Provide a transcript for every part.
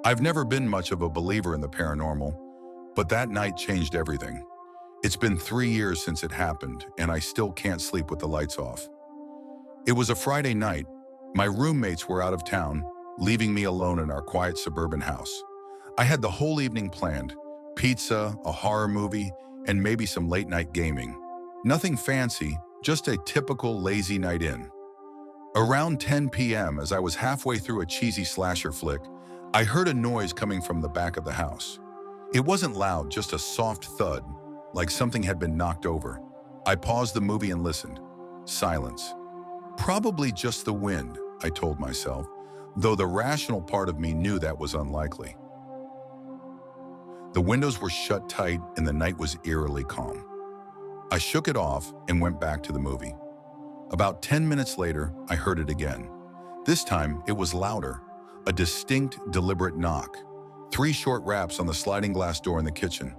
I've never been much of a believer in the paranormal, but that night changed everything. It's been 3 years since it happened, and I still can't sleep with the lights off. It was a Friday night. My roommates were out of town, leaving me alone in our quiet suburban house. I had the whole evening planned: pizza, a horror movie, and maybe some late-night gaming. Nothing fancy, just a typical lazy night in. Around 10 p.m., as I was halfway through a cheesy slasher flick, I heard a noise coming from the back of the house. It wasn't loud, just a soft thud, like something had been knocked over. I paused the movie and listened. Silence. Probably just the wind, I told myself, though the rational part of me knew that was unlikely. The windows were shut tight and the night was eerily calm. I shook it off and went back to the movie. About 10 minutes later, I heard it again. This time, it was louder, a distinct, deliberate knock. 3 short raps on the sliding glass door in the kitchen.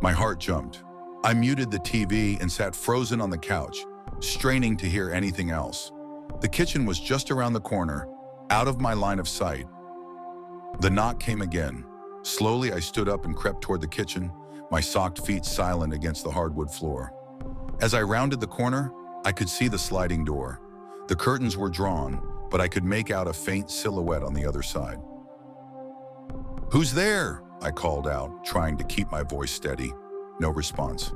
My heart jumped. I muted the TV and sat frozen on the couch, straining to hear anything else. The kitchen was just around the corner, out of my line of sight. The knock came again. Slowly, I stood up and crept toward the kitchen, my socked feet silent against the hardwood floor. As I rounded the corner, I could see the sliding door. The curtains were drawn, but I could make out a faint silhouette on the other side. "Who's there?" I called out, trying to keep my voice steady. No response.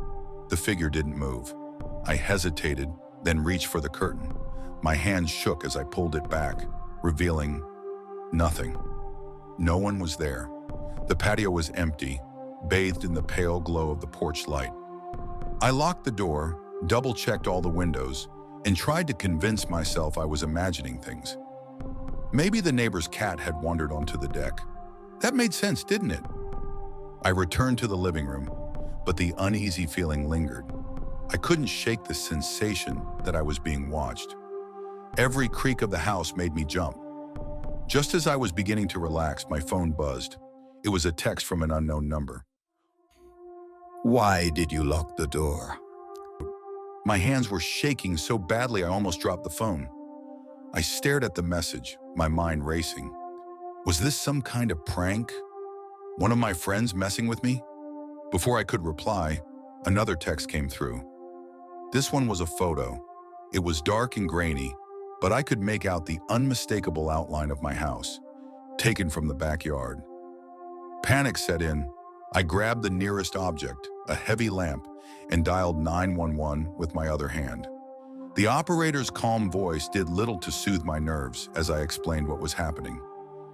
The figure didn't move. I hesitated, then reached for the curtain. My hand shook as I pulled it back, revealing nothing. No one was there. The patio was empty, bathed in the pale glow of the porch light. I locked the door, double-checked all the windows, and tried to convince myself I was imagining things. Maybe the neighbor's cat had wandered onto the deck. That made sense, didn't it? I returned to the living room, but the uneasy feeling lingered. I couldn't shake the sensation that I was being watched. Every creak of the house made me jump. Just as I was beginning to relax, my phone buzzed. It was a text from an unknown number. "Why did you lock the door?" My hands were shaking so badly I almost dropped the phone. I stared at the message, my mind racing. Was this some kind of prank? One of my friends messing with me? Before I could reply, another text came through. This one was a photo. It was dark and grainy, but I could make out the unmistakable outline of my house, taken from the backyard. Panic set in. I grabbed the nearest object, a heavy lamp, and dialed 911 with my other hand. The operator's calm voice did little to soothe my nerves as I explained what was happening.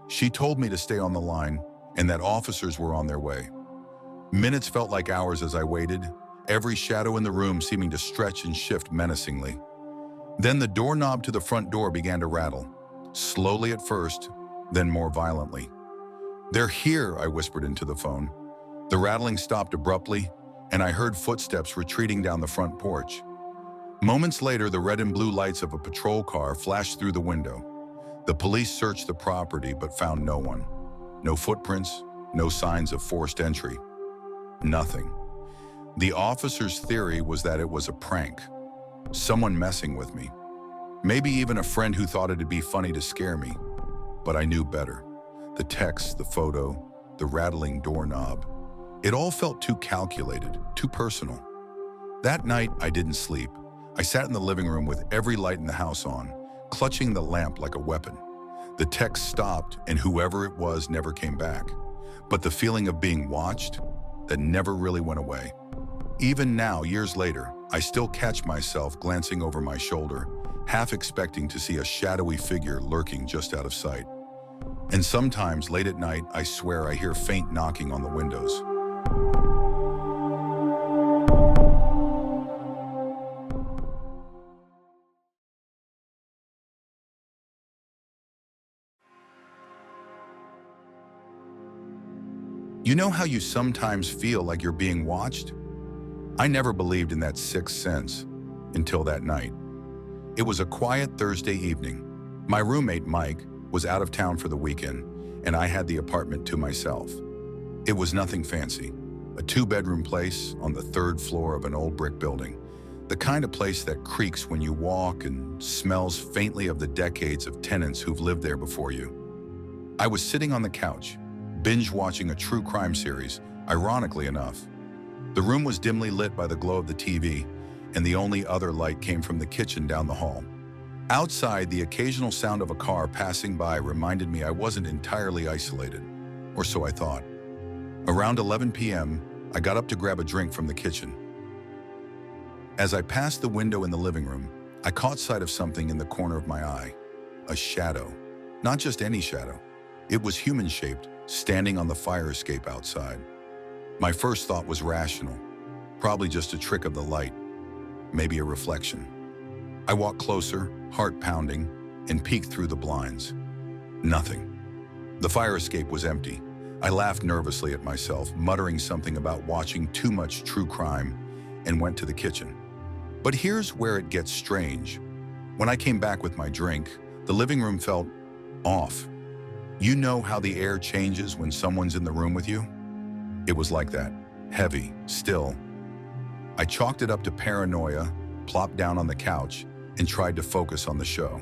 She told me to stay on the line and that officers were on their way. Minutes felt like hours as I waited, every shadow in the room seeming to stretch and shift menacingly. Then the doorknob to the front door began to rattle, slowly at first, then more violently. "They're here," I whispered into the phone. The rattling stopped abruptly, and I heard footsteps retreating down the front porch. Moments later, the red and blue lights of a patrol car flashed through the window. The police searched the property but found no one. No footprints, no signs of forced entry. Nothing. The officer's theory was that it was a prank. Someone messing with me. Maybe even a friend who thought it'd be funny to scare me. But I knew better. The text, the photo, the rattling doorknob. It all felt too calculated, too personal. That night, I didn't sleep. I sat in the living room with every light in the house on, clutching the lamp like a weapon. The text stopped, and whoever it was never came back. But the feeling of being watched, that never really went away. Even now, years later, I still catch myself glancing over my shoulder, half expecting to see a shadowy figure lurking just out of sight. And sometimes, late at night, I swear I hear faint knocking on the windows. You know how you sometimes feel like you're being watched? I never believed in that sixth sense until that night. It was a quiet Thursday evening. My roommate, Mike, was out of town for the weekend, and I had the apartment to myself. It was nothing fancy. A 2-bedroom place on the 3rd floor of an old brick building. The kind of place that creaks when you walk and smells faintly of the decades of tenants who've lived there before you. I was sitting on the couch, binge-watching a true crime series, ironically enough. The room was dimly lit by the glow of the TV, and the only other light came from the kitchen down the hall. Outside, the occasional sound of a car passing by reminded me I wasn't entirely isolated, or so I thought. Around 11 p.m., I got up to grab a drink from the kitchen. As I passed the window in the living room, I caught sight of something in the corner of my eye. A shadow. Not just any shadow. It was human-shaped, standing on the fire escape outside. My first thought was rational. Probably just a trick of the light. Maybe a reflection. I walked closer, heart pounding, and peeked through the blinds. Nothing. The fire escape was empty. I laughed nervously at myself, muttering something about watching too much true crime, and went to the kitchen. But here's where it gets strange. When I came back with my drink, the living room felt off. You know how the air changes when someone's in the room with you? It was like that, heavy, still. I chalked it up to paranoia, plopped down on the couch, and tried to focus on the show.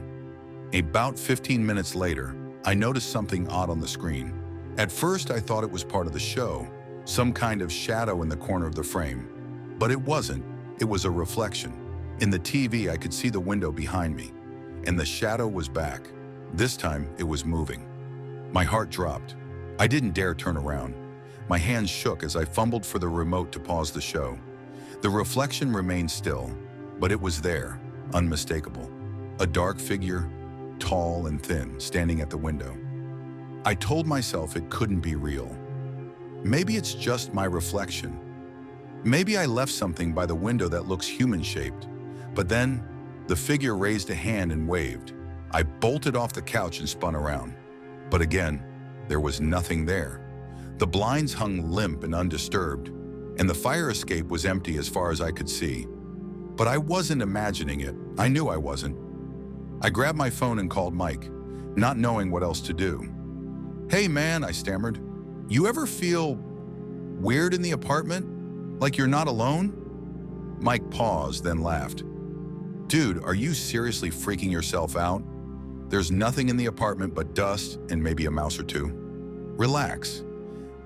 About 15 minutes later, I noticed something odd on the screen. At first, I thought it was part of the show, some kind of shadow in the corner of the frame. But it wasn't. It was a reflection. In the TV, I could see the window behind me, and the shadow was back. This time, it was moving. My heart dropped. I didn't dare turn around. My hands shook as I fumbled for the remote to pause the show. The reflection remained still, but it was there, unmistakable. A dark figure, tall and thin, standing at the window. I told myself it couldn't be real. Maybe it's just my reflection. Maybe I left something by the window that looks human-shaped. But then, the figure raised a hand and waved. I bolted off the couch and spun around. But again, there was nothing there. The blinds hung limp and undisturbed, and the fire escape was empty as far as I could see. But I wasn't imagining it. I knew I wasn't. I grabbed my phone and called Mike, not knowing what else to do. "Hey man," I stammered, "you ever feel weird in the apartment? Like you're not alone?" Mike paused, then laughed. "Dude, are you seriously freaking yourself out? There's nothing in the apartment but dust and maybe a mouse or two. Relax."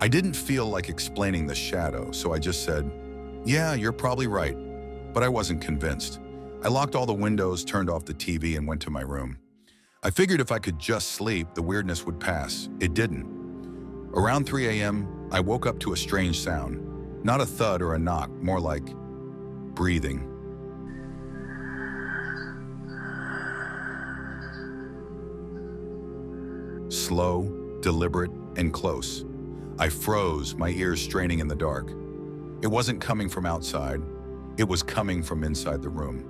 I didn't feel like explaining the shadow, so I just said, "Yeah, you're probably right." But I wasn't convinced. I locked all the windows, turned off the TV, and went to my room. I figured if I could just sleep, the weirdness would pass. It didn't. Around 3 a.m., I woke up to a strange sound. Not a thud or a knock, more like breathing. Slow, deliberate, and close. I froze, my ears straining in the dark. It wasn't coming from outside. It was coming from inside the room.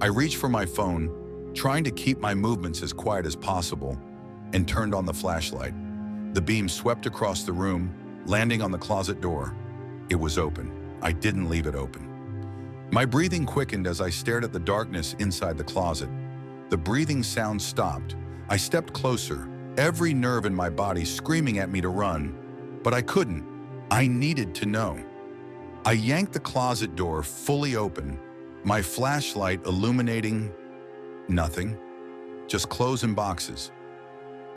I reached for my phone, trying to keep my movements as quiet as possible, and turned on the flashlight. The beam swept across the room, landing on the closet door. It was open. I didn't leave it open. My breathing quickened as I stared at the darkness inside the closet. The breathing sound stopped. I stepped closer, every nerve in my body screaming at me to run. But I couldn't. I needed to know. I yanked the closet door fully open, my flashlight illuminating nothing, just clothes and boxes.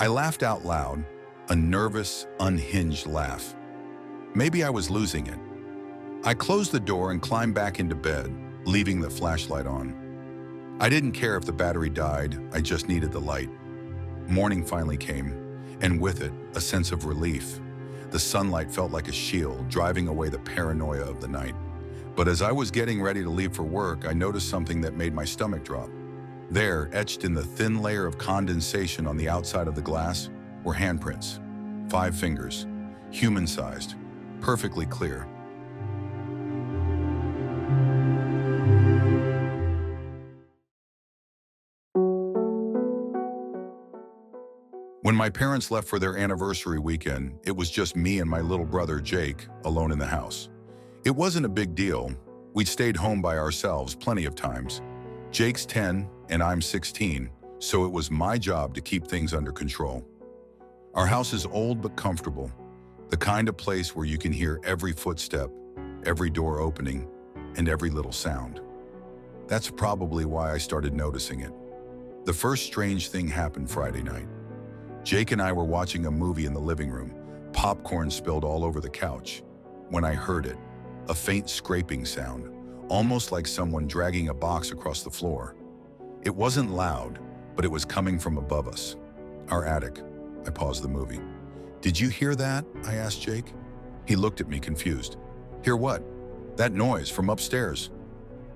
I laughed out loud, a nervous, unhinged laugh. Maybe I was losing it. I closed the door and climbed back into bed, leaving the flashlight on. I didn't care if the battery died, I just needed the light. Morning finally came, and with it, a sense of relief. The sunlight felt like a shield, driving away the paranoia of the night. But as I was getting ready to leave for work, I noticed something that made my stomach drop. There, etched in the thin layer of condensation on the outside of the glass, were handprints. 5 fingers, human-sized, perfectly clear. When my parents left for their anniversary weekend, it was just me and my little brother, Jake, alone in the house. It wasn't a big deal. We'd stayed home by ourselves plenty of times. Jake's 10 and I'm 16, so it was my job to keep things under control. Our house is old but comfortable, the kind of place where you can hear every footstep, every door opening, and every little sound. That's probably why I started noticing it. The first strange thing happened Friday night. Jake and I were watching a movie in the living room. Popcorn spilled all over the couch. When I heard it, a faint scraping sound, almost like someone dragging a box across the floor. It wasn't loud, but it was coming from above us. Our attic. I paused the movie. "Did you hear that?" I asked Jake. He looked at me confused. "Hear what?" "That noise from upstairs."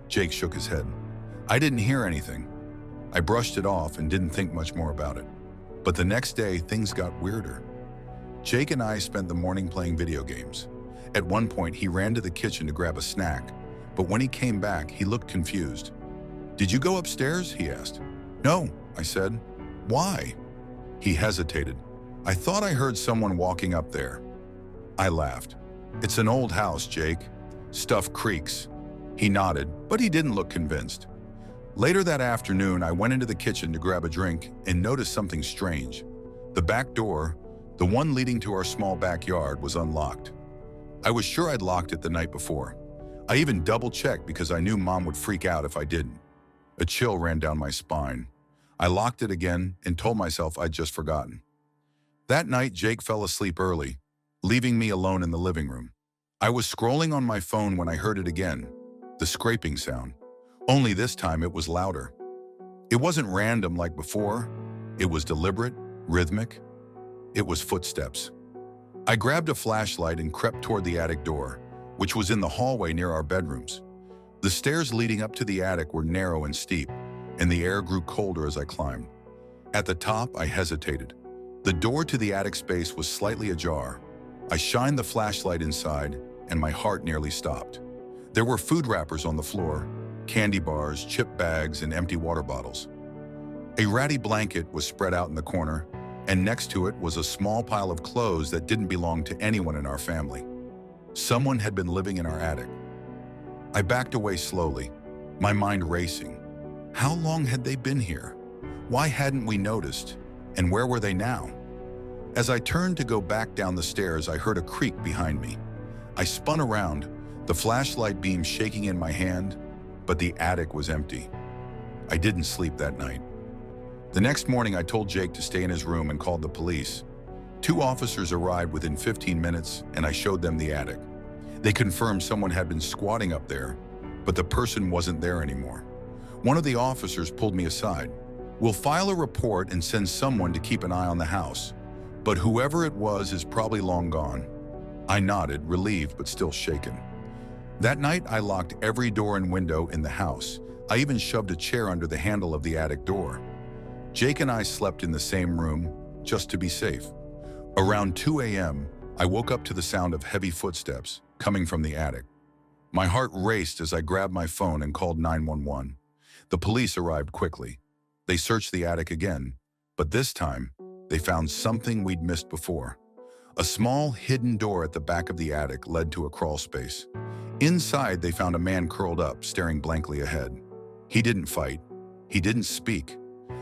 Jake shook his head. "I didn't hear anything." I brushed it off and didn't think much more about it. But the next day, things got weirder. Jake and I spent the morning playing video games. At one point, he ran to the kitchen to grab a snack, but when he came back, he looked confused. "Did you go upstairs?" he asked. "No," I said. "Why?" He hesitated. "I thought I heard someone walking up there." I laughed. "It's an old house, Jake. Stuff creaks." He nodded, but he didn't look convinced. Later that afternoon, I went into the kitchen to grab a drink and noticed something strange. The back door, the one leading to our small backyard, was unlocked. I was sure I'd locked it the night before. I even double-checked because I knew Mom would freak out if I didn't. A chill ran down my spine. I locked it again and told myself I'd just forgotten. That night, Jake fell asleep early, leaving me alone in the living room. I was scrolling on my phone when I heard it again, the scraping sound. Only this time it was louder. It wasn't random like before. It was deliberate, rhythmic. It was footsteps. I grabbed a flashlight and crept toward the attic door, which was in the hallway near our bedrooms. The stairs leading up to the attic were narrow and steep, and the air grew colder as I climbed. At the top, I hesitated. The door to the attic space was slightly ajar. I shined the flashlight inside, and my heart nearly stopped. There were food wrappers on the floor, candy bars, chip bags, and empty water bottles. A ratty blanket was spread out in the corner, and next to it was a small pile of clothes that didn't belong to anyone in our family. Someone had been living in our attic. I backed away slowly, my mind racing. How long had they been here? Why hadn't we noticed? And where were they now? As I turned to go back down the stairs, I heard a creak behind me. I spun around, the flashlight beam shaking in my hand, but the attic was empty. I didn't sleep that night. The next morning, I told Jake to stay in his room and called the police. 2 officers arrived within 15 minutes, and I showed them the attic. They confirmed someone had been squatting up there, but the person wasn't there anymore. One of the officers pulled me aside. "We'll file a report and send someone to keep an eye on the house, but whoever it was is probably long gone." I nodded, relieved but still shaken. That night, I locked every door and window in the house. I even shoved a chair under the handle of the attic door. Jake and I slept in the same room, just to be safe. Around 2 a.m., I woke up to the sound of heavy footsteps coming from the attic. My heart raced as I grabbed my phone and called 911. The police arrived quickly. They searched the attic again, but this time, they found something we'd missed before. A small, hidden door at the back of the attic led to a crawl space. Inside, they found a man curled up, staring blankly ahead. He didn't fight. He didn't speak.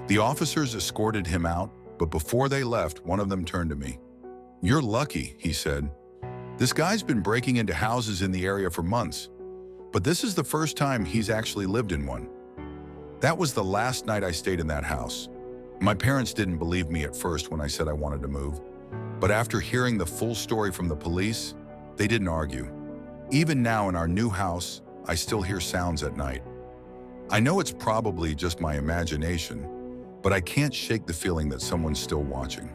The officers escorted him out, but before they left, one of them turned to me. "You're lucky," he said. "This guy's been breaking into houses in the area for months, but this is the first time he's actually lived in one." That was the last night I stayed in that house. My parents didn't believe me at first when I said I wanted to move, but after hearing the full story from the police, they didn't argue. Even now in our new house, I still hear sounds at night. I know it's probably just my imagination, but I can't shake the feeling that someone's still watching.